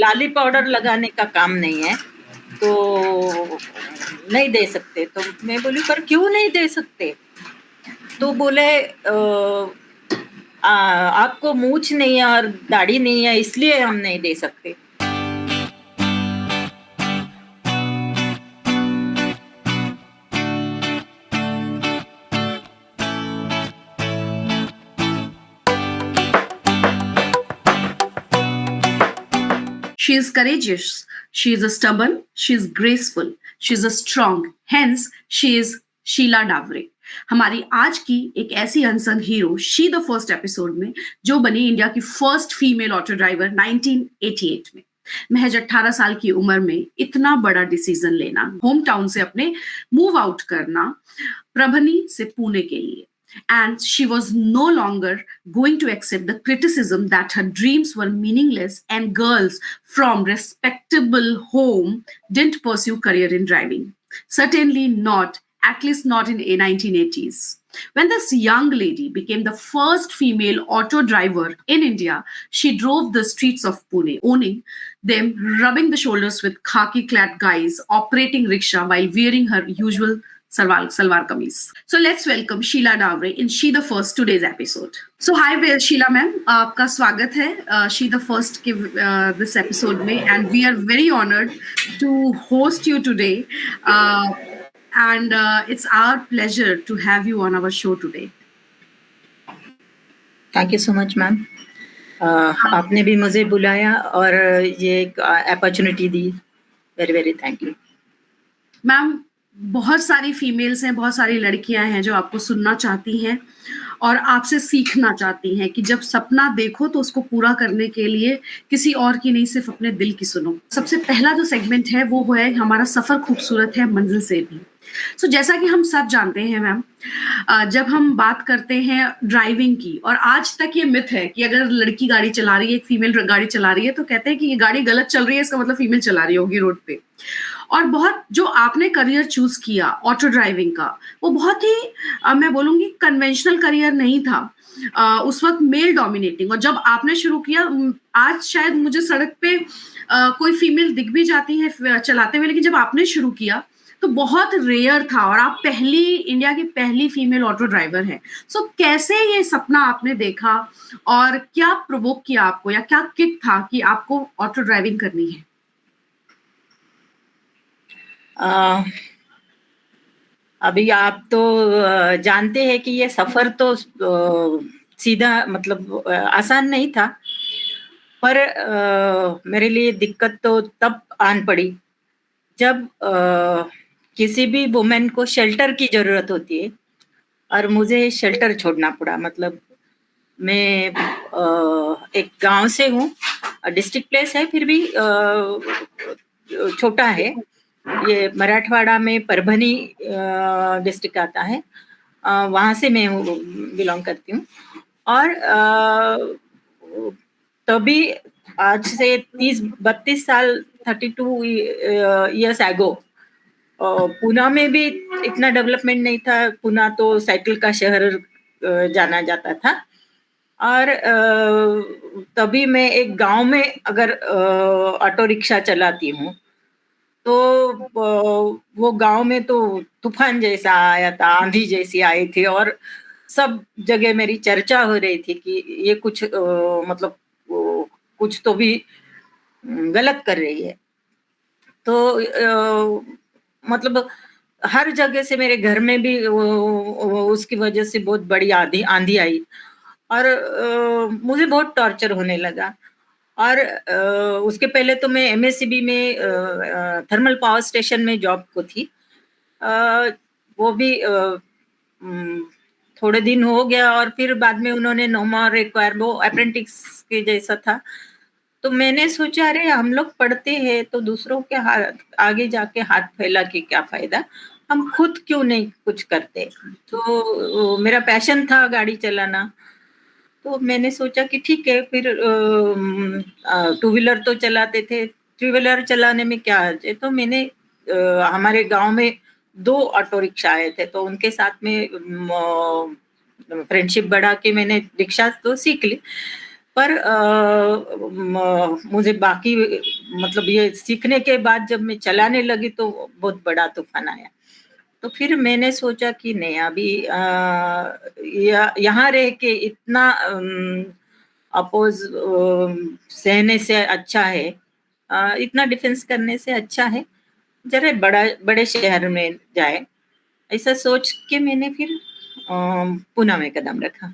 काली powder लगाने का काम नहीं है, तो नहीं दे सकते। तो मैं बोली पर क्यों नहीं दे सकते? तो बोले आपको मूछ नहीं है और दाढ़ी नहीं है, इसलिए हम नहीं दे सकते। She is courageous, she is stubborn, she is graceful, she is strong. Hence, she is Sheila Daware. हमारी आज की एक ऐसी unsung hero she the first episode में, जो बनी इंडिया की फर्स्ट फीमेल ऑटो ड्राइवर 1988 में। महज 18 साल की उम्र में इतना बड़ा डिसीजन लेना, होम टाउन से अपने मूव आउट करना प्रभनी से पुणे के लिए। And she was no longer going to accept the criticism that her dreams were meaningless and girls from respectable home didn't pursue career in driving. Certainly not, at least not in the 1980s. When this young lady became the first female auto driver in India, she drove the streets of Pune, owning them, rubbing the shoulders with khaki-clad guys, operating rickshaw while wearing her usual salwar kameez. So let's welcome Sheila Davre in She the First today's episode. So hi Sheila ma'am, आपका स्वागत है She the First के this episode में, and we are very honored to host you today, and it's our pleasure to have you on our show today. Thank you so much ma'am. आपने भी मुझे बुलाया और ये opportunity the, very very thank you ma'am. बहुत सारी females हैं, बहुत सारी लड़कियां हैं जो आपको सुनना चाहती हैं और आपसे सीखना चाहती हैं कि जब सपना देखो तो उसको पूरा करने के लिए किसी और की नहीं, सिर्फ अपने दिल की सुनो। सबसे पहला जो सेगमेंट है वो है हमारा सफर खूबसूरत है मंजिल से भी। सो जैसा कि हम सब जानते हैं मैम, जब हम बात करते हैं ड्राइविंग की, और आज तक ये मिथ है कि अगर लड़की गाड़ी चला रही है, एक फीमेल गाड़ी चला रही है, तो कहते हैं कि ये गाड़ी गलत चल रही है, इसका मतलब फीमेल चला रही होगी रोड पे। और बहुत जो आपने करियर चूज किया ऑटो ड्राइविंग का, वो बहुत ही मैं बोलूंगी कन्वेंशनल करियर नहीं था। उस वक्त मेल डोमिनेटिंग, और जब आपने शुरू किया, आज शायद मुझे सड़क पे कोई फीमेल दिख भी जाती है चलाते हुए, लेकिन जब आपने शुरू किया तो बहुत रेयर था, और आप इंडिया की पहली फीमेल ऑटो ड्राइवर हैं। सो कैसे ये सपना आपने देखा और क्या प्रोवोक किया आपको, या क्या किक था कि आपको ऑटो ड्राइविंग करनी है? अभी आप तो जानते हैं कि ये सफर तो सीधा मतलब आसान नहीं था, पर मेरे लिए दिक्कत तो तब आन पड़ी जब किसी भी वुमेन को शेल्टर की जरूरत होती है और मुझे शेल्टर छोड़ना पड़ा। मतलब मैं एक गांव से हूँ, डिस्ट्रिक्ट प्लेस है, फिर भी छोटा है। ये मराठवाड़ा में परभनी डिस्ट्रिक्ट आता है, वहां से मैं बिलोंग करती हूँ। और तभी आज से 30-32 साल 32 इयर्स एगो पुणे में भी इतना डेवलपमेंट नहीं था। पुणे तो साइकिल का शहर जाना जाता था, और तभी मैं एक गांव में अगर ऑटो रिक्शा चलाती हूँ तो वो गांव में तो तूफान जैसा आया था, आंधी जैसी आई थी, और सब जगह मेरी चर्चा हो रही थी कि ये कुछ मतलब कुछ तो भी गलत कर रही है। तो मतलब हर जगह से, मेरे घर में भी उसकी वजह से बहुत बड़ी आंधी आई, और मुझे बहुत टॉर्चर होने लगा। और उसके पहले तो मैं MSCB में थर्मल पावर स्टेशन में जॉब को थी। वो भी थोड़े दिन हो गया, और फिर बाद में उन्होंने नो मोर रिक्वायर, वो अप्रेंटिस के जैसा था। तो मैंने सोचा अरे हम लोग पढ़ते हैं तो दूसरों के आगे जाके हाथ फैला के क्या फायदा, हम खुद क्यों नहीं कुछ करते। तो मेरा पैशन था गाड़ी चलाना, तो मैंने सोचा कि ठीक है, फिर 2 व्हीलर तो चलाते थे, 3 व्हीलर चलाने में क्या है। तो मैंने हमारे गांव में 2 ऑटो रिक्शा आए थे, तो उनके साथ में फ्रेंडशिप बढ़ा के मैंने रिक्शा तो सीख ली। पर मुझे बाकी मतलब ये सीखने के बाद जब मैं चलाने लगी तो बहुत बड़ा तूफान आया। तो फिर मैंने सोचा कि नहीं अभी यहाँ रह के इतना अपोज सहने से अच्छा है, इतना डिफेंस करने से अच्छा है जरा बड़े शहर में जाए, ऐसा सोच के मैंने फिर पूना में कदम रखा।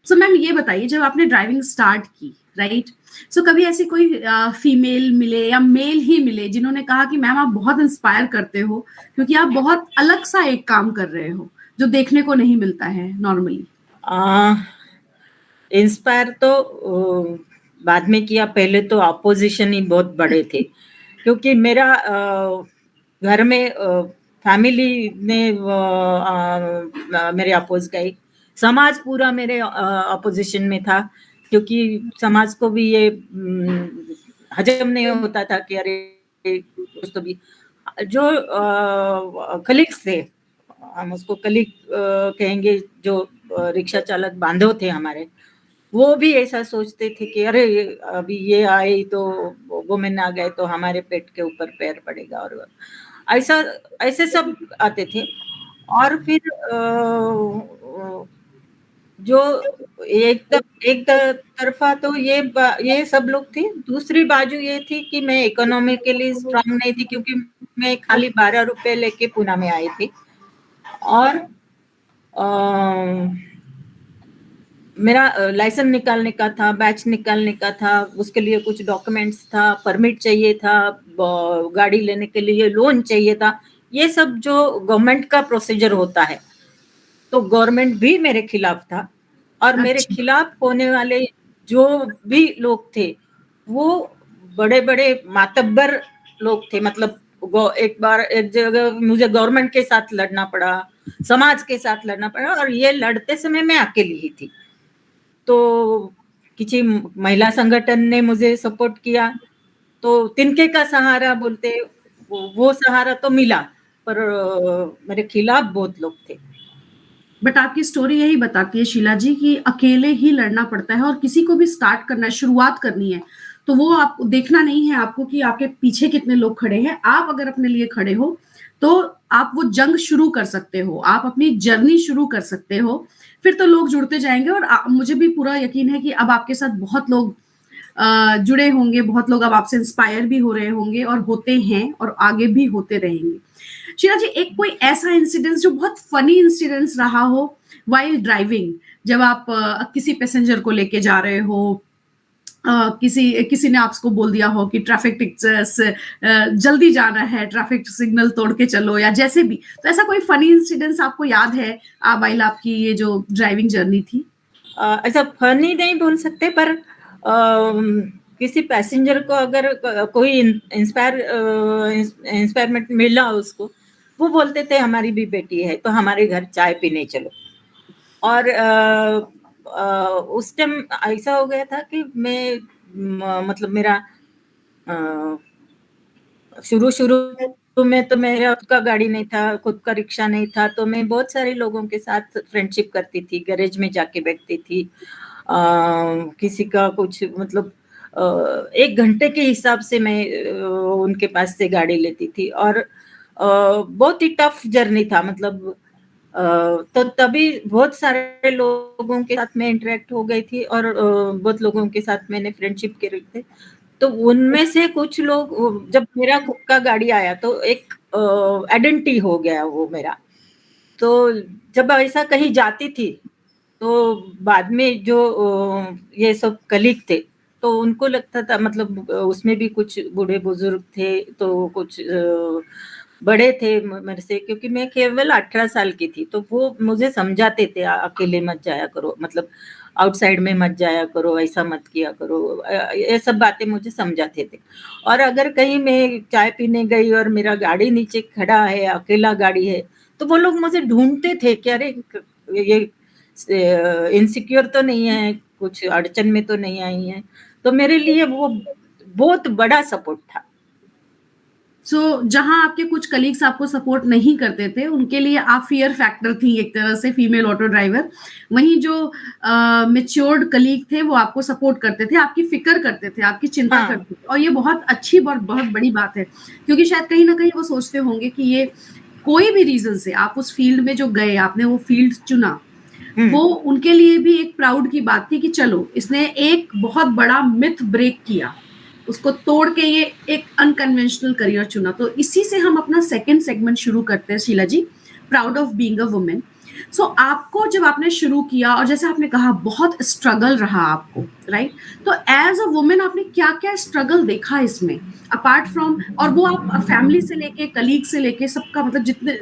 सो मैम ये बताइए जब आपने ड्राइविंग स्टार्ट की, राइट, सो कभी ऐसी कोई फीमेल मिले या मेल ही मिले जिन्होंने कहा कि मैम आप बहुत इंस्पायर करते हो क्योंकि आप बहुत अलग सा एक काम कर रहे हो जो देखने को नहीं मिलता है नॉर्मली? इंस्पायर तो बाद में किया, पहले तो अपोजिशन ही बहुत बड़े थे क्योंकि मेरा घर में फैमिली ने मेरे अपोज गई, समाज पूरा मेरे अपोजिशन में था क्योंकि समाज को भी ये हजम नहीं होता था कि अरे कुछ तो भी जो कलीग्स थे, हम उसको कलीग कहेंगे, जो रिक्शा चालक बांधव थे हमारे, वो भी ऐसा सोचते थे कि अरे अभी ये आए तो वुमेन आ गए तो हमारे पेट के ऊपर पैर पड़ेगा, और ऐसा ऐसे सब आते थे। और फिर जो एक तरफा तो ये सब लोग थे, दूसरी बाजू ये थी कि मैं इकोनॉमिकली स्ट्रांग नहीं थी क्योंकि मैं खाली 12 रुपए लेके पूना में आई थी और मेरा लाइसेंस निकालने का था, बैच निकालने का था, उसके लिए कुछ डॉक्यूमेंट्स था, परमिट चाहिए था, गाड़ी लेने के लिए लोन चाहिए था, ये सब जो गवर्नमेंट का प्रोसीजर होता है, तो गवर्नमेंट भी मेरे खिलाफ था और मेरे अच्छा। खिलाफ होने वाले जो भी लोग थे वो बड़े-बड़े मातब्बर लोग थे। मतलब एक बार एक जगह मुझे गवर्नमेंट के साथ लड़ना पड़ा, समाज के साथ लड़ना पड़ा और ये लड़ते समय मैं अकेली ही थी। तो किसी महिला संगठन ने मुझे सपोर्ट किया, तो तिनके का सहारा बोलते, वो सहारा तो मिला, पर मेरे खिलाफ बहुत लोग थे। बट आपकी स्टोरी यही बताती है शीला जी कि अकेले ही लड़ना पड़ता है और किसी को भी स्टार्ट करना है, शुरुआत करनी है, तो वो आप देखना नहीं है आपको कि आपके पीछे कितने लोग खड़े हैं। आप अगर अपने लिए खड़े हो, तो आप वो जंग शुरू कर सकते हो, आप अपनी जर्नी शुरू कर सकते हो, फिर तो लोग जुड़ते जाएँगे और मुझे भी पूरा यकीन है कि अब आपके साथ बहुत लोग जुड़े होंगे, बहुत लोग अब आपसे इंस्पायर भी हो रहे होंगे और होते हैं और आगे भी होते रहेंगे। शीला जी, एक कोई ऐसा इंसिडेंस जो बहुत फनी इंसिडेंस रहा हो व्हाइल ड्राइविंग, जब आप किसी पैसेंजर को लेके जा रहे हो, किसी किसी ने आपको बोल दिया हो कि जल्दी जाना है, ट्रैफिक सिग्नल तोड़ के चलो या जैसे भी, तो ऐसा कोई फनी इंसिडेंस आपको याद है व्हाइल आपकी ये जो ड्राइविंग जर्नी थी? ऐसा फनी नहीं बोल सकते, पर किसी पैसेंजर को अगर कोई इंस्पायरमेंट मिला उसको, वो बोलते थे हमारी भी बेटी है तो हमारे घर चाय पीने चलो। और उस टाइम ऐसा हो गया था कि मैं मतलब मेरा शुरू में तो मेरा खुद का गाड़ी नहीं था, खुद का रिक्शा नहीं था, तो मैं बहुत सारे लोगों के साथ फ्रेंडशिप करती थी, गैरेज में जाके बैठती थी। किसी का कुछ मतलब 1 घंटे के हिसाब से मैं उनके पास से गाड़ी लेती थी और बहुत ही टफ जर्नी था, मतलब तो तभी बहुत सारे लोगों के साथ मैं इंटरेक्ट हो गई थी और बहुत लोगों के साथ मैंने फ्रेंडशिप करे थे। तो उनमें से कुछ लोग जब मेरा खुद का गाड़ी आया तो एक आइडेंटिटी हो गया वो मेरा। तो जब ऐसा कहीं जाती थी, तो बाद में जो ये सब कलीग थे, तो उनको लगता था, मतलब उसमें भी कुछ बूढ़े-बुजुर्ग थे, तो कुछ बड़े थे मेरे से, क्योंकि मैं केवल 18 साल की थी, तो वो मुझे समझाते थे अकेले मत जाया करो, मतलब आउटसाइड में मत जाया करो, ऐसा मत किया करो। ये सब बातें मुझे समझाते थे। और अगर कहीं मैं चाय पीने गई और मेरा गाड़ी नीचे खड़ा है, अकेला गाड़ी है, तो वो लोग मुझे ढूँढते थे कि अरे ये इनसिक्योर तो नहीं है, कुछ अड़चन में तो नहीं आई है। तो मेरे लिए वो बहुत बड़ा सपोर्ट था। सो जहाँ आपके कुछ कलीग्स आपको सपोर्ट नहीं करते थे, उनके लिए आप फ़ियर फैक्टर थी एक तरह से फीमेल ऑटो ड्राइवर। वहीं जो मैच्योर्ड कलीग थे वो आपको सपोर्ट करते थे, आपकी फ़िक्र करते थे, आपकी चिंता हाँ। करते थे और ये बहुत अच्छी और बहुत बड़ी बात है। क्योंकि शायद कहीं न कहीं वो सोचते होंगे कि ये कोई भी रीज़न से आप उस फ़ील्ड में जो गए, आपने वो फ़ील्ड चुना, वो उनके लिए भी एक प्राउड की बात थी कि चलो इसने एक बहुत बड़ा मिथ ब्रेक किया। उसको तोड़ के ये एक अनकन्वेंशनल करियर चुना। तो इसी से हम अपना सेकंड सेगमेंट शुरू करते हैं Sheela ji, proud of being a woman. So आपको जब आपने शुरू किया और जैसे आपने कहा बहुत स्ट्रगल रहा आपको, राइट? तो एज़ अ वुमन आपने क्या-क्या स्ट्रगल देखा इसमें? अपार्ट फ्रॉम और वो आप फैमिली से लेके, कलीग से लेके सबका मतलब जितने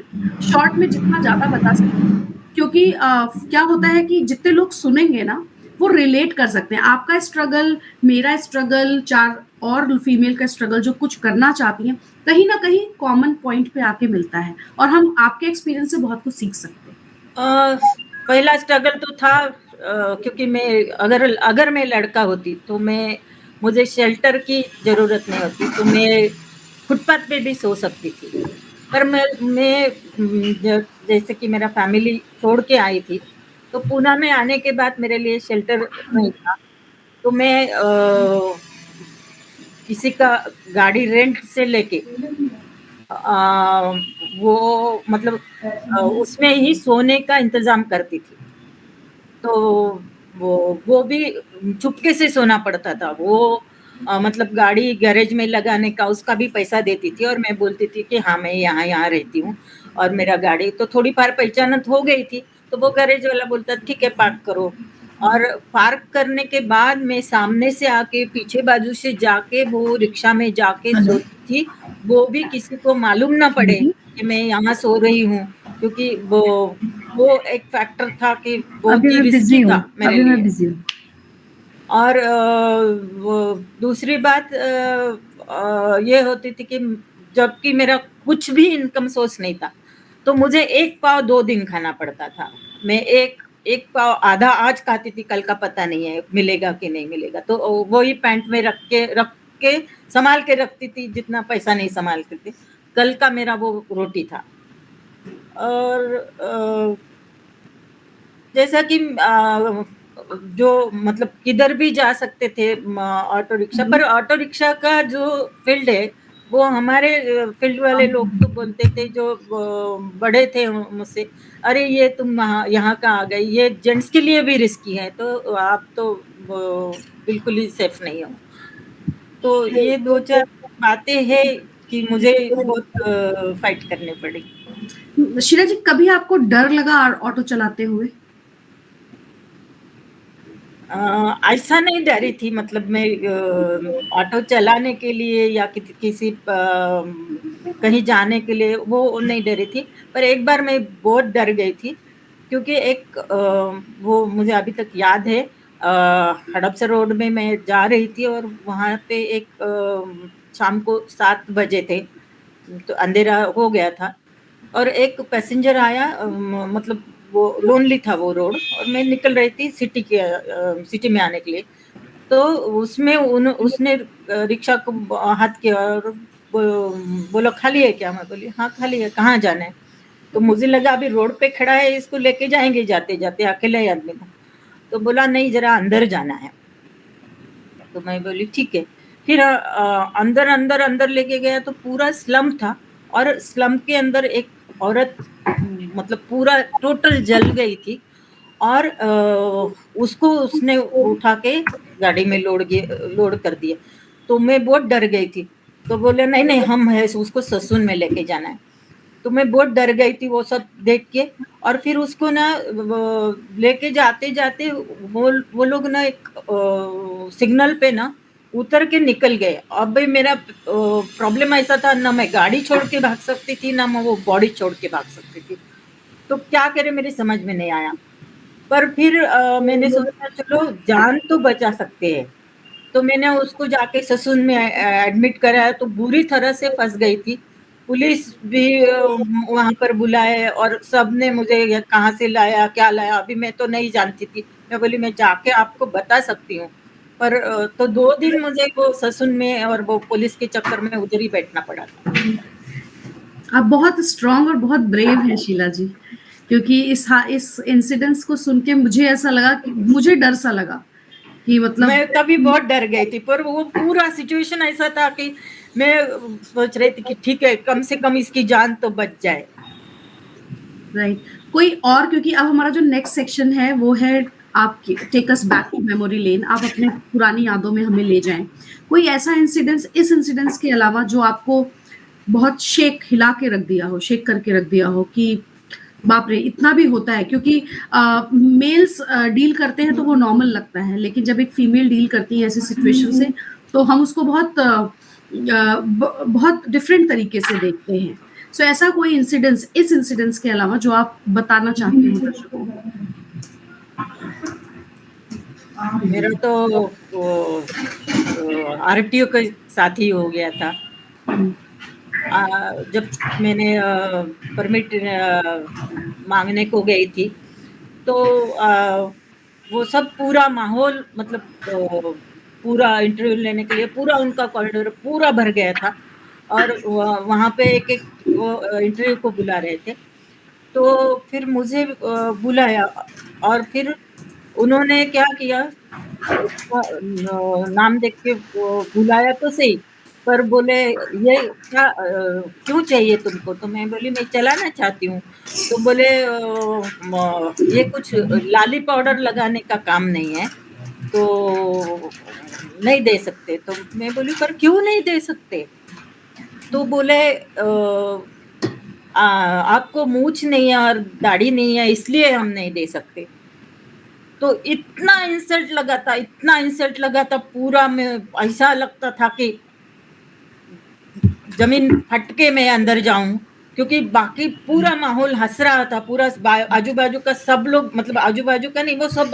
शॉर्ट में जितना ज़्यादा बता सकें। क्योंकि क्या होता है कि जितने लोग सुनेंगे ना, वो रिलेट कर सकते हैं। आपका स्ट्रगल, मेरा स्ट्रगल, 4 और फीमेल का स्ट्रगल जो कुछ करना चाहती हैं, कहीं न कहीं कॉमन पॉइंट पे आके मिलता है और हम आपके एक्सपीरियंस से बहुत कुछ सीख सकते हैं। अ, पहला स्ट्रगल तो था क्योंकि मैं अगर अगर मैं लड़का होती तो मुझे शेल्टर की ज़रूरत नहीं होती, तो मैं फुटपाथ पे भी सो सकती थी। पर मैं जैसे कि मेरा फैमिली छोड़ के आई थी, तो पूना में आने के बाद मेरे लिए शेल्टर नहीं था। तो मैं किसी का गाड़ी रेंट से लेके वो मतलब उसमें ही सोने का इंतज़ाम करती थी। तो वो भी चुपके से सोना पड़ता था। वो मतलब गाड़ी गैरेज में लगाने का उसका भी पैसा देती थी और मैं बोलती थी कि हाँ, मैं यहाँ-यहाँ रहती हूँ और मेरा गाड़ी तो थोड़ी बार पहचानत हो गई थी, तो वो गैरेज वाला बोलता ठीक है पार्क करो। और पार्क करने के बाद मैं सामने से आके पीछे बाजू से जाके वो रिक्शा में जाके सोती थी, वो भी किसी को मालूम ना पड़े कि मैं यहाँ सो रही हूँ, क्योंकि वो एक फैक्टर था कि बहुत अभी ही मैं रिस्की बिज़ी हूँ, था मेरे अभी मैं लिए। बिज़ी हूँ। और वो दूसरी बात ये होती थी कि जबकि मेरा कुछ भी इनकम सोर्स नहीं था, तो मुझे 1 पाव 2 दिन खाना पड़ता था। मैं एक पाव आधा आज खाती थी, कल का पता नहीं है मिलेगा कि नहीं मिलेगा। तो वही पैंट में रख के सँभाल के रखती थी, जितना पैसा नहीं सँभालती थी। कल का मेरा वो रोटी था। और जैसा कि जो मतलब किधर भी जा सकते थे ऑटो रिक्शा, पर ऑटो रिक्शा का जो फील्ड है वो हमारे फील्ड वाले लोग तो बोलते थे, जो बड़े थे मुझसे, अरे ये तुम यहाँ का आ गई, ये जेंट्स के लिए भी रिस्की है, तो आप तो बिल्कुल ही सेफ नहीं हो। तो ये दो चार बातें हैं कि मुझे बहुत फाइट करनी पड़ी। शीला जी कभी आपको डर लगा ऑटो चलाते हुए? ऐसा नहीं डरी थी, मतलब मैं ऑटो चलाने के लिए या किसी कहीं जाने के लिए वो नहीं डरी थी। पर एक बार मैं बहुत डर गई थी, क्योंकि वो मुझे अभी तक याद है। हड़पसर रोड में मैं जा रही थी और वहाँ पे एक शाम को 7 बजे थे, तो अंधेरा हो गया था और एक पैसेंजर आया, मतलब वो लोनली था वो रोड, और मैं निकल रही थी सिटी में आने के लिए। तो उसने रिक्शा को हाथ किया और बोला खाली है क्या? मैं बोली हाँ खाली है, कहाँ जाना है? तो मुझे लगा अभी रोड पे खड़ा है, इसको लेके जाएंगे जाते जाते, अकेला ही आदमी था। तो बोला नहीं, जरा अंदर जाना है। तो मैं बोली ठीक है। फिर अंदर अंदर अंदर लेके गया तो पूरा स्लम था, और स्लम के अंदर एक औरत मतलब पूरा टोटल जल गई थी, और उसको उसने उठा के गाड़ी में लोड कर दिया। तो मैं बहुत डर गई थी। तो बोले नहीं नहीं, हम है, उसको ससुन में लेके जाना है। तो मैं बहुत डर गई थी वो सब देख के। और फिर उसको ना लेके जाते जाते वो लोग ना एक सिग्नल पे ना उतर के निकल गए। अब भाई मेरा प्रॉब्लम ऐसा था, ना मैं गाड़ी छोड़ के भाग सकती थी, ना मैं वो बॉडी छोड़ के भाग सकती थी। तो क्या करे, मेरी समझ में नहीं आया। पर फिर मैंने सोचा चलो जान तो बचा सकते हैं। तो मैंने उसको जाके ससुन में एडमिट कराया, तो बुरी तरह से फंस गई थी। पुलिस भी वहाँ पर बुलाए और सबने मुझे ये कहाँ से लाया, क्या लाया, अभी मैं तो नहीं जानती थी। मैं बोली मैं जाके आपको बता सकती हूँ, पर तो 2 दिन मुझे वो ससुन में और वो पुलिस के चक्कर में उधर ही बैठना पड़ा था। आप बहुत स्ट्रांग और बहुत ब्रेव हैं शीला जी, क्योंकि इस इंसिडेंस को सुन के मुझे ऐसा लगा कि मुझे डर सा लगा कि मतलब मैं तभी बहुत डर गई थी, पर वो पूरा सिचुएशन ऐसा था कि मैं सोच रही थी कि ठीक है, कम से कम इसकी जान तो बच जाए। राइट। कोई और, क्योंकि अब हमारा जो नेक्स्ट सेक्शन है वो है आपकी take us back to memory lane, आप अपने पुरानी यादों में हमें ले जाएं। कोई ऐसा इंसिडेंस इस इंसिडेंस के अलावा जो आपको बहुत हिला के रख दिया हो, शेक करके रख दिया हो कि बाप रे, इतना भी होता है? क्योंकि मेल्स डील करते हैं तो वो नॉर्मल लगता है, लेकिन जब एक फीमेल डील करती है ऐसी सिचुएशन से तो हम उसको बहुत डिफरेंट तरीके से देखते हैं। सो ऐसा कोई इंसिडेंस इस इंसिडेंस के अलावा जो आप बताना चाहते हो दर्शकों को? मेरा तो आरटीओ के साथ ही हो गया था। जब मैंने परमिट मांगने को गई थी तो वो सब पूरा माहौल मतलब पूरा इंटरव्यू लेने के लिए पूरा उनका कॉरिडोर पूरा भर गया था और वहाँ पे एक वो इंटरव्यू को बुला रहे थे। तो फिर मुझे बुलाया और फिर उन्होंने क्या किया, उसका नाम देख के बुलाया तो सही, पर बोले ये क्या क्यों चाहिए तुमको? तो मैं बोली मैं चलाना चाहती हूँ। तो बोले ये कुछ लाली पाउडर लगाने का काम नहीं है, तो नहीं दे सकते। तो मैं बोली पर क्यों नहीं दे सकते? तो बोले आपको मूछ नहीं है और दाढ़ी नहीं है, इसलिए हम नहीं दे सकते। तो इतना इंसल्ट लगा था, पूरा में ऐसा लगता था कि जमीन फट के मैं अंदर जाऊं, क्योंकि बाकी पूरा माहौल हंस रहा था, पूरा आजू बाजू का सब लोग, मतलब आजू बाजू का नहीं, वो सब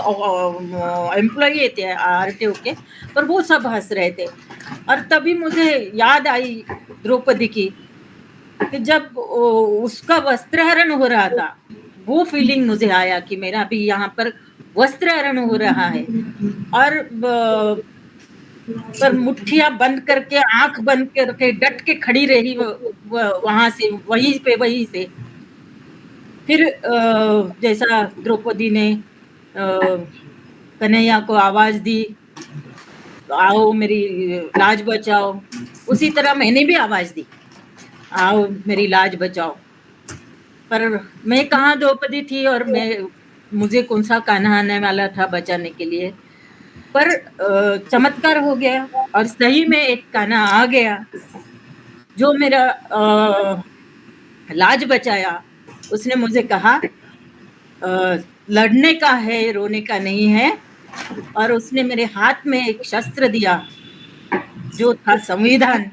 एम्प्लॉय थे आरटीओ के, पर वो सब हंस रहे थे। और तभी मुझे याद आई द्रौपदी की, कि जब उसका वस्त्रहरण हो रहा था, वो फीलिंग मुझे आया कि मेरा भी यहाँ पर वस्त्रहरण हो रहा है। और पर मुट्ठियां बंद करके, आंख बंद करके डट के खड़ी रही वहां से, वहीं से। फिर जैसा द्रौपदी ने कन्हैया को आवाज दी, आओ मेरी लाज बचाओ, उसी तरह मैंने भी आवाज दी, आओ मेरी लाज बचाओ। पर मैं कहाँ द्रौपदी थी और मुझे कौन सा कान्हा आने वाला था बचाने के लिए। पर चमत्कार हो गया और सही में एक कान्हा आ गया जो मेरा लाज बचाया। उसने मुझे कहा लड़ने का है, रोने का नहीं है। और उसने मेरे हाथ में एक शस्त्र दिया जो था संविधान,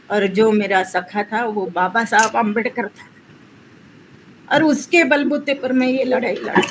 और जो मेरा सखा था वो बाबा साहब अम्बेडकर था, और उसके बलबूते पर मैं ये लड़ाई लड़ा।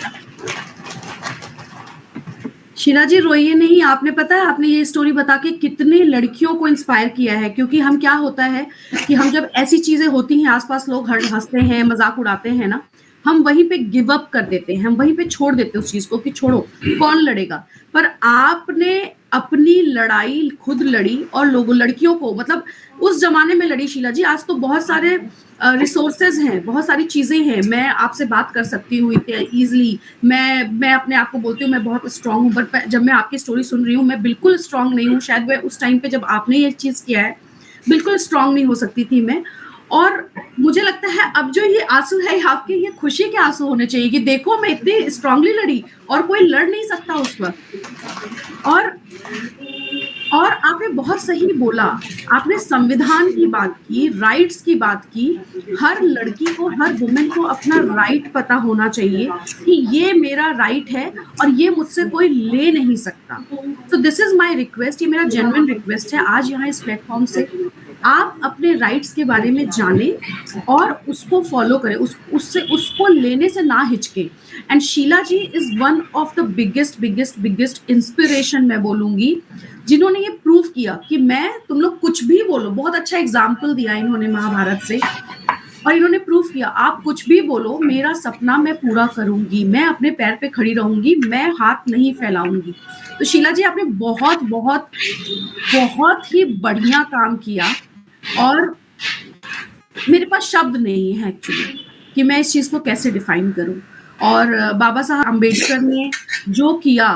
शीला जी रोइए नहीं, आपने पता है आपने ये स्टोरी बता के कितने लड़कियों को इंस्पायर किया है। क्योंकि हम क्या होता है कि हम जब ऐसी चीजें होती हैं, आसपास लोग हंसते हैं, मजाक उड़ाते हैं ना, हम वहीं पे गिव अप कर देते हैं, हम वहीं पे छोड़ देते हैं उस चीज को कि छोड़ो, कौन लड़ेगा। पर आपने अपनी लड़ाई खुद लड़ी और लोगों लड़कियों को, मतलब उस जमाने में लड़ी शीला जी। आज तो बहुत सारे रिसोर्सेज हैं, बहुत सारी चीजें हैं, मैं आपसे बात कर सकती हूँ इजीली। मैं अपने आप को बोलती हूँ मैं बहुत स्ट्रांग हूँ, बट जब मैं आपकी स्टोरी सुन रही हूँ मैं बिल्कुल स्ट्रांग नहीं हूँ। शायद मैं उस टाइम पे जब आपने ये चीज किया है बिल्कुल स्ट्रांग नहीं हो सकती थी मैं। और मुझे लगता है अब जो ये आंसू है आपके, ये खुशी के आंसू होने चाहिए कि देखो मैं इतनी स्ट्रांगली लड़ी और कोई लड़ नहीं सकता उस वक्त। और आपने बहुत सही बोला, आपने संविधान की बात की, राइट्स की बात की। हर लड़की को, हर वुमेन को अपना राइट पता होना चाहिए कि ये मेरा राइट है और ये मुझसे कोई ले नहीं सकता। तो दिस इज माय रिक्वेस्ट, ये मेरा जेन्युइन रिक्वेस्ट है आज यहाँ इस प्लेटफॉर्म से, आप अपने राइट्स के बारे में जानें और उसको फॉलो करें, उससे उसको लेने से ना हिचके। And Sheela ji is one of the biggest inspiration मैं बोलूंगी, जिन्होंने ये प्रूव किया कि तुम लोग कुछ भी बोलो। बहुत अच्छा एग्जाम्पल दिया इन्होंने महाभारत से और इन्होंने प्रूफ किया, आप कुछ भी बोलो, मेरा सपना मैं पूरा करूंगी, मैं अपने पैर पे खड़ी रहूंगी, मैं हाथ नहीं फैलाऊंगी। तो शीला जी, आपने बहुत बहुत बहुत ही बढ़िया काम किया, और मेरे पास शब्द नहीं है एक्चुअली कि मैं इस चीज को कैसे डिफाइन करूं। और बाबा साहब अम्बेडकर ने जो किया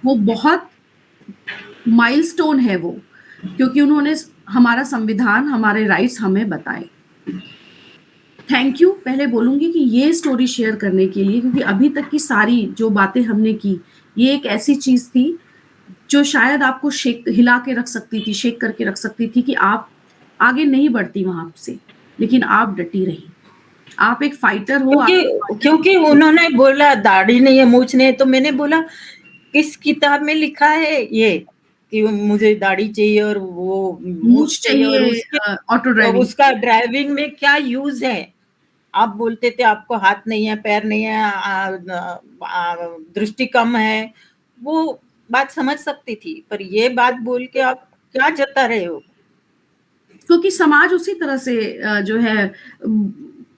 वो बहुत माइलस्टोन है वो, क्योंकि उन्होंने हमारा संविधान, हमारे राइट्स हमें बताए। थैंक यू पहले बोलूंगी कि ये स्टोरी शेयर करने के लिए, क्योंकि अभी तक की सारी जो बातें हमने की, ये एक ऐसी चीज थी जो शायद आपको शेक हिला के रख सकती थी, शेक करके रख सकती थी कि आप आगे नहीं बढ़ती वहां से, लेकिन आप डटी रही। आप एक फाइटर हो। क्योंकि उन्होंने बोला दाढ़ी नहीं है, मूछ नहीं है, तो मैंने बोला किस किताब में लिखा है ये कि मुझे दाढ़ी चाहिए और वो मूछ चाहिए, और ऑटो ड्राइविंग, उसका ड्राइविंग में क्या यूज है। आप बोलते थे आपको हाथ नहीं है, पैर नहीं है, दृष्टि कम है, वो बात समझ सकती थी, पर ये बात बोल के आप क्या जता रहे हो। क्योंकि समाज उसी तरह से जो है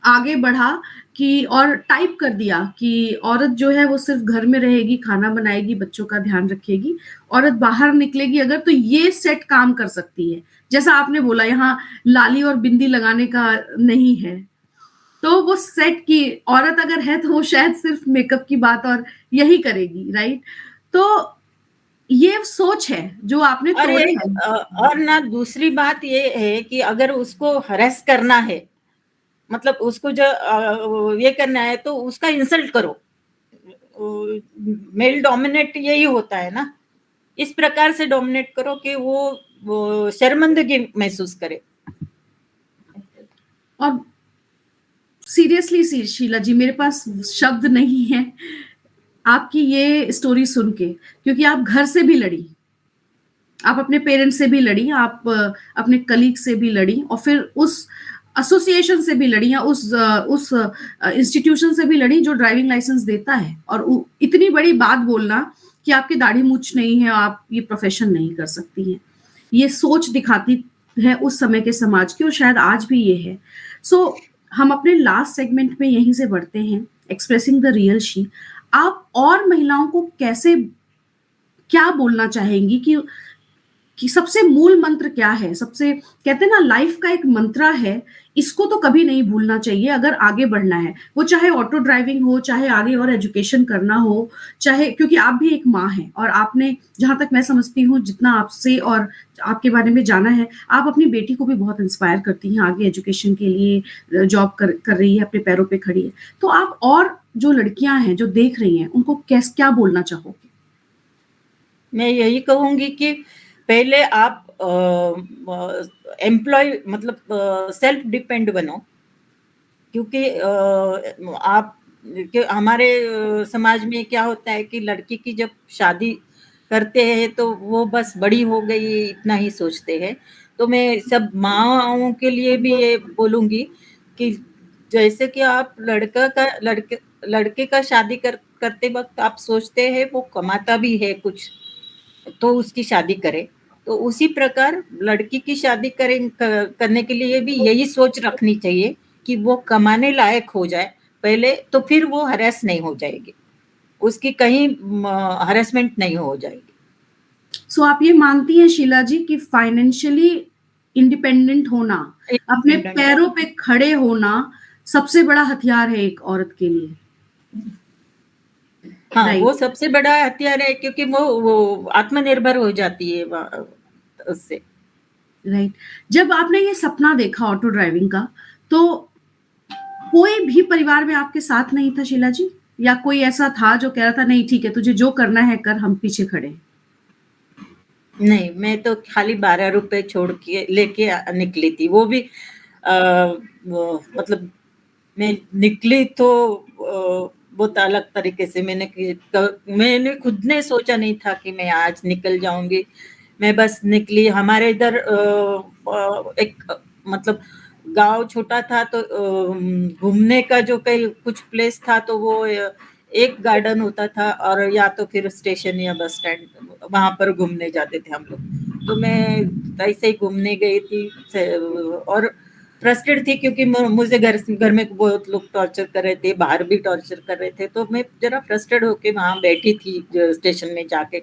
आगे बढ़ा कि, और टाइप कर दिया कि औरत जो है वो सिर्फ घर में रहेगी, खाना बनाएगी, बच्चों का ध्यान रखेगी, औरत बाहर निकलेगी अगर तो ये सेट काम कर सकती है। जैसा आपने बोला, यहाँ लाली और बिंदी लगाने का नहीं है, तो वो सेट की औरत अगर है तो वो शायद सिर्फ मेकअप की बात और यही करेगी, राइट। तो ये सोच है जो आपने तोड़े है। और ना दूसरी बात ये है कि अगर उसको हरेस करना है, मतलब उसको जो ये करना है तो उसका इंसल्ट करो। मेल डोमिनेट यही होता है ना, इस प्रकार से डोमिनेट करो कि वो शर्मिंदगी महसूस करे। और सीरियसली शीला जी, मेरे पास शब्द नहीं है आपकी ये स्टोरी सुन के, क्योंकि आप घर से भी लड़ी, आप अपने पेरेंट्स से भी लड़ी, आप अपने कलीग से भी लड़ी, और फिर उस एसोसिएशन से भी लड़ी, या उस इंस्टीट्यूशन से भी लड़ी जो ड्राइविंग लाइसेंस देता है, और इतनी बड़ी बात बोलना कि आपकी दाढ़ी मूछ नहीं है, आप ये प्रोफेशन नहीं कर सकती हैं। ये सोच दिखाती है उस समय के समाज की, और शायद आज भी ये है। सो हम अपने लास्ट सेगमेंट में यहीं से बढ़ते हैं, एक्सप्रेसिंग द रियल शी। आप और महिलाओं को कैसे, क्या बोलना चाहेंगी कि सबसे मूल मंत्र क्या है? सबसे, कहते हैं ना, लाइफ का एक मंत्रा है, इसको तो कभी नहीं भूलना चाहिए अगर आगे बढ़ना है। वो चाहे ऑटो ड्राइविंग हो, चाहे आगे और एजुकेशन करना हो, चाहे, क्योंकि आप भी एक माँ हैं, और आपने, जहां तक मैं समझती हूँ, जितना आपसे और आपके बारे में जाना है, आप अपनी बेटी को भी बहुत इंस्पायर करती हैं, आगे एजुकेशन के लिए जॉब कर रही है, अपने पैरों पे खड़ी है। तो आप और जो लड़कियां हैं जो देख रही हैं, उनको क्या बोलना चाहोगे? मैं यही कहूंगी कि पहले आप एम्प्लॉय मतलब सेल्फ डिपेंड बनो, क्योंकि आप हमारे समाज में क्या होता है कि लड़की की जब शादी करते हैं तो वो बस बड़ी हो गई इतना ही सोचते हैं। तो मैं सब माँओं के लिए भी ये बोलूंगी कि जैसे कि आप लड़के का शादी करते वक्त आप सोचते हैं वो कमाता भी है कुछ, तो उसकी शादी करें, तो उसी प्रकार लड़की की शादी करने के लिए भी यही सोच रखनी चाहिए कि वो कमाने लायक हो जाए पहले, तो फिर वो हरेस नहीं हो जाएगी, उसकी कहीं हरेसमेंट नहीं हो जाएगी। सो आप ये मानती हैं शीला जी कि फाइनेंशियली इंडिपेंडेंट होना, अपने पैरों पे खड़े होना, सबसे बड़ा हथियार है एक औरत के लिए? हाँ, वो सबसे बड़ा हथियार है, क्योंकि वो आत्मनिर्भर हो जाती है उससे। राइट। जब आपने ये सपना देखा ऑटो ड्राइविंग का, तो कोई भी परिवार में आपके साथ नहीं था शीला जी, या कोई ऐसा था जो कह रहा था नहीं ठीक है, तुझे जो करना है कर, हम पीछे खड़े? नहीं, मैं तो खाली 12 रुपए छोड़ के लेके निकली थी, वो भी मतलब मैं निकली तो बहुत अलग तरीके से। मैंने खुद ने सोचा नहीं था कि मैं आज निकल जाऊंगी। मैं बस निकली। हमारे इधर एक मतलब गांव छोटा था, तो घूमने का जो कहीं कुछ प्लेस था, तो वो एक गार्डन होता था, और या तो फिर स्टेशन या बस स्टैंड, वहां पर घूमने जाते थे हम लोग। तो मैं ऐसे ही घूमने गई थी, और फ्रस्ट्रेट थी क्योंकि मुझे घर में बहुत लोग टॉर्चर कर रहे थे, बाहर भी टॉर्चर कर रहे थे, तो मैं जरा फ्रस्ट्रेट होके वहाँ बैठी थी स्टेशन में जाके।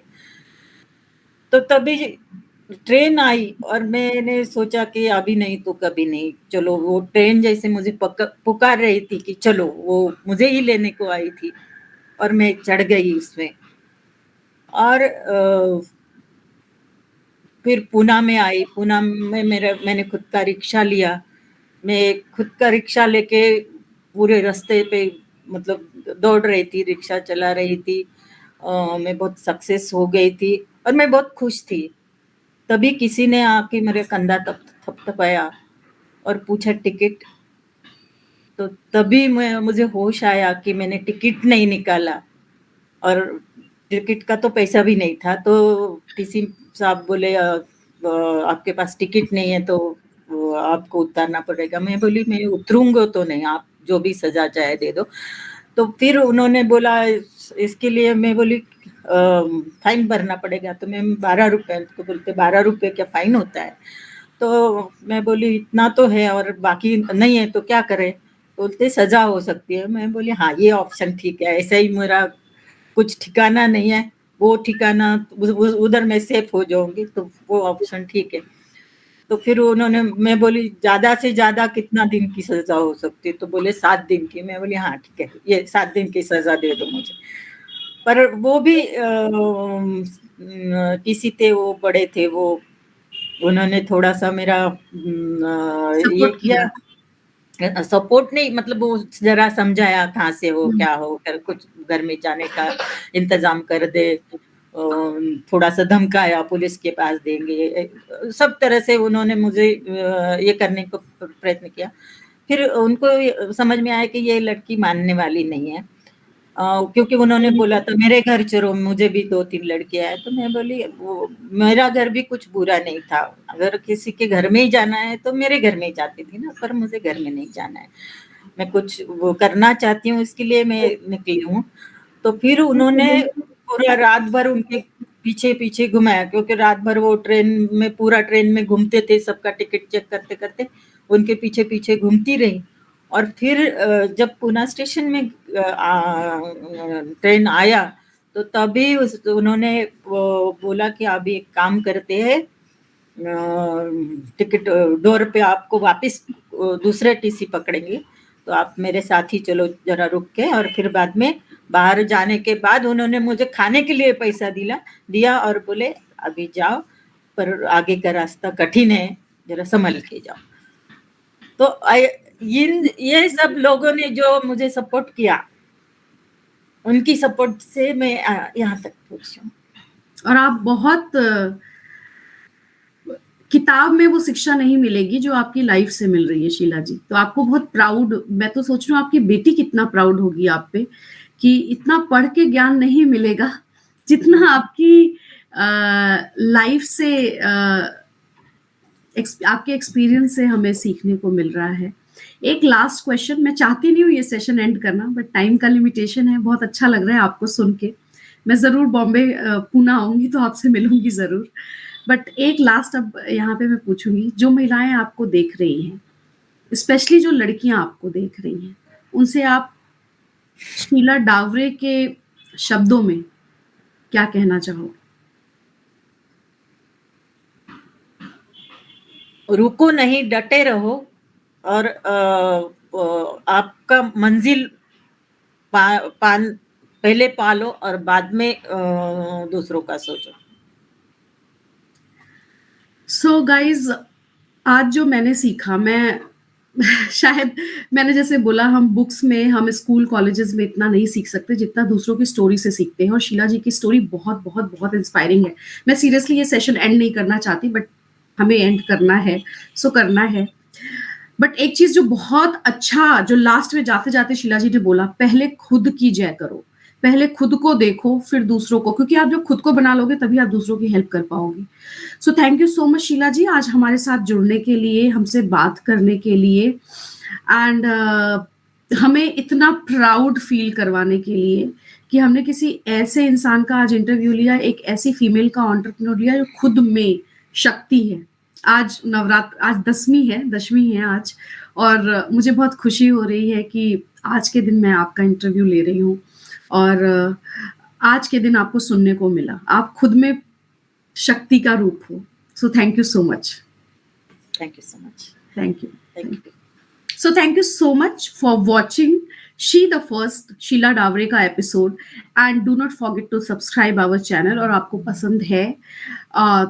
तो तभी ट्रेन आई और मैंने सोचा कि अभी नहीं तो कभी नहीं, चलो वो ट्रेन जैसे मुझे पुकार रही थी कि चलो, वो मुझे ही लेने को आई थी और मैं चढ़ गई उसमें। और फिर पूना में आई, पूना में मैंने खुद का रिक्शा लिया। मैं खुद का रिक्शा लेके पूरे रास्ते पे मतलब दौड़ रही थी, रिक्शा चला रही थी। मैं बहुत सक्सेस हो गई थी और मैं बहुत खुश थी। तभी किसी ने आके मेरे कंधा थपथपाया और पूछा टिकट। तो तभी मुझे होश आया कि मैंने टिकट नहीं निकाला और टिकट का तो पैसा भी नहीं था। तो टीसी साहब बोले आपके पास टिकट नहीं है तो आपको उतारना पड़ेगा। मैं बोली मैं उतरूंगा तो नहीं, आप जो भी सजा चाहे दे दो। तो फिर उन्होंने बोला इसके लिए, मैं बोली फाइन भरना पड़ेगा। तो मैं 12 रुपए, तो बोलते 12 रुपए क्या फाइन होता है? तो मैं बोली इतना तो है और बाकी नहीं है तो क्या करें? बोलते सजा हो सकती है। मैं बोली हाँ, ये ऑप्शन ठीक है, ऐसा ही मेरा कुछ ठिकाना नहीं है, वो ठिकाना उधर मैं सेफ हो जाऊंगी, तो वो ऑप्शन ठीक है। तो फिर उन्होंने, मैं बोली ज्यादा से ज्यादा कितना दिन की सजा हो सकती है? तो बोले 7 दिन की। मैं बोली हाँ ठीक है, ये 7 दिन की सजा दे दो मुझे। पर वो भी किसी थे, वो बड़े थे, वो उन्होंने थोड़ा सा मेरा ये सपोर्ट किया। किया, सपोर्ट नहीं, मतलब वो जरा समझाया कहाँ से हो हम्म। क्या हो कर, कुछ घर में जाने का इंतजाम कर दे, थोड़ा सा धमकाया पुलिस के पास देंगे, सब तरह से उन्होंने मुझे ये करने को प्रयत्न किया। फिर उनको समझ में आया कि ये लड़की मानने वाली नहीं है, क्योंकि उन्होंने बोला था मेरे घर चलो, मुझे भी 2-3 लड़कियां हैं। तो मैं बोली वो मेरा घर भी कुछ बुरा नहीं था, अगर किसी के घर में ही जाना है तो मेरे घर में ही जाती थी ना, पर मुझे घर में नहीं जाना है, मैं कुछ वो करना चाहती हूँ, इसके लिए मैं निकली हूँ। तो फिर उन्होंने पूरा रात भर उनके पीछे पीछे घुमाया, क्योंकि रात भर वो ट्रेन में, पूरा ट्रेन में घूमते थे, सबका टिकट चेक करते करते उनके पीछे पीछे घूमती रही। और फिर जब पूना स्टेशन में ट्रेन आया तो तभी उन्होंने बोला कि अभी एक काम करते हैं, टिकट डोर पे आपको वापस दूसरे टीसी पकड़ेंगे, तो आप मेरे साथ ही चलो जरा रुक के। और फिर बाद में बाहर जाने के बाद उन्होंने मुझे खाने के लिए पैसा दिया और बोले अभी जाओ, पर आगे का रास्ता कठिन है, जरा संभल के जाओ। तो ये सब लोगों ने जो मुझे सपोर्ट किया, उनकी सपोर्ट से मैं यहाँ तक पहुंची हूँ। और आप बहुत किताब में वो शिक्षा नहीं मिलेगी जो आपकी लाइफ से मिल रही है शीला जी। तो आपको बहुत प्राउड, मैं तो सोच रही हूँ आपकी बेटी कितना प्राउड होगी आप पे कि इतना पढ़ के ज्ञान नहीं मिलेगा जितना आपकी लाइफ से आपके एक्सपीरियंस से हमें सीखने को मिल रहा है। एक लास्ट क्वेश्चन, मैं चाहती नहीं हूँ ये सेशन एंड करना, बट टाइम का लिमिटेशन है। बहुत अच्छा लग रहा है आपको सुन के। मैं ज़रूर बॉम्बे पूना आऊँगी तो आपसे मिलूँगी ज़रूर। बट एक लास्ट अब यहाँ पे मैं पूछूँगी, जो महिलाएँ आपको देख रही हैं, स्पेशली जो लड़कियाँ आपको देख रही हैं, उनसे आप शीला डावरे के शब्दों में क्या कहना चाहोगे? रुको नहीं, डटे रहो और आपका मंजिल पहले पालो और बाद में दूसरों का सोचो। सो गाइज, आज जो मैंने सीखा, मैं शायद मैंने जैसे बोला, हम बुक्स में, हम स्कूल कॉलेजेस में इतना नहीं सीख सकते जितना दूसरों की स्टोरी से सीखते हैं। और शीला जी की स्टोरी बहुत बहुत बहुत इंस्पायरिंग है। मैं सीरियसली ये सेशन एंड नहीं करना चाहती, बट हमें एंड करना है, सो करना है। बट एक चीज जो बहुत अच्छा, जो लास्ट में जाते जाते शीला जी ने बोला, पहले खुद की जय करो, पहले खुद को देखो फिर दूसरों को, क्योंकि आप जब खुद को बना लोगे तभी आप दूसरों की हेल्प कर पाओगे। So thank you so much Sheela ji, आज हमारे साथ जुड़ने के लिए, हमसे बात करने के लिए, एंड हमें इतना प्राउड फील करवाने के लिए कि हमने किसी ऐसे इंसान का आज इंटरव्यू लिया, एक ऐसी फीमेल का एंटरप्रेन्योर लिया जो खुद में शक्ति है, आज आज दशमी है आज, और मुझे बहुत खुशी हो रही है कि आज के दिन मैं आपका इंटरव्यू ले रही हूँ, और आज के दिन आपको सुनने को मिला। आप खुद में शक्ति का रूप हो। सो thank you so much. Thank you so much. Thank you. Thank you. So thank you so much for watching She the First Sheela Daware का episode, and do not forget to subscribe our channel. और आपको पसंद है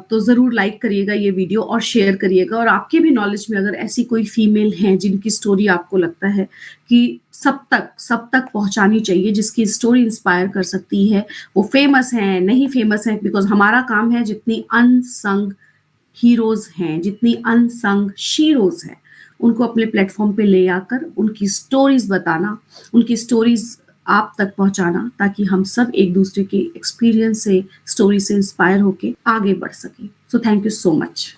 तो ज़रूर like करिएगा ये video और शेयर करिएगा। और आपके भी नॉलेज में अगर ऐसी कोई फीमेल हैं जिनकी स्टोरी आपको लगता है कि सब तक पहुंचानी चाहिए, जिसकी स्टोरी इंस्पायर कर सकती है, वो फेमस हैं नहीं फेमस हैं, बिकॉज हमारा काम है जितनी अनसंग हीरोज हैं, जितनी अनसंग शीरोज हैं, उनको अपने प्लेटफॉर्म पे ले आकर उनकी स्टोरीज बताना, उनकी स्टोरीज आप तक पहुंचाना, ताकि हम सब एक दूसरे के एक्सपीरियंस से, स्टोरी से इंस्पायर होके आगे बढ़ सकें। सो थैंक यू सो मच।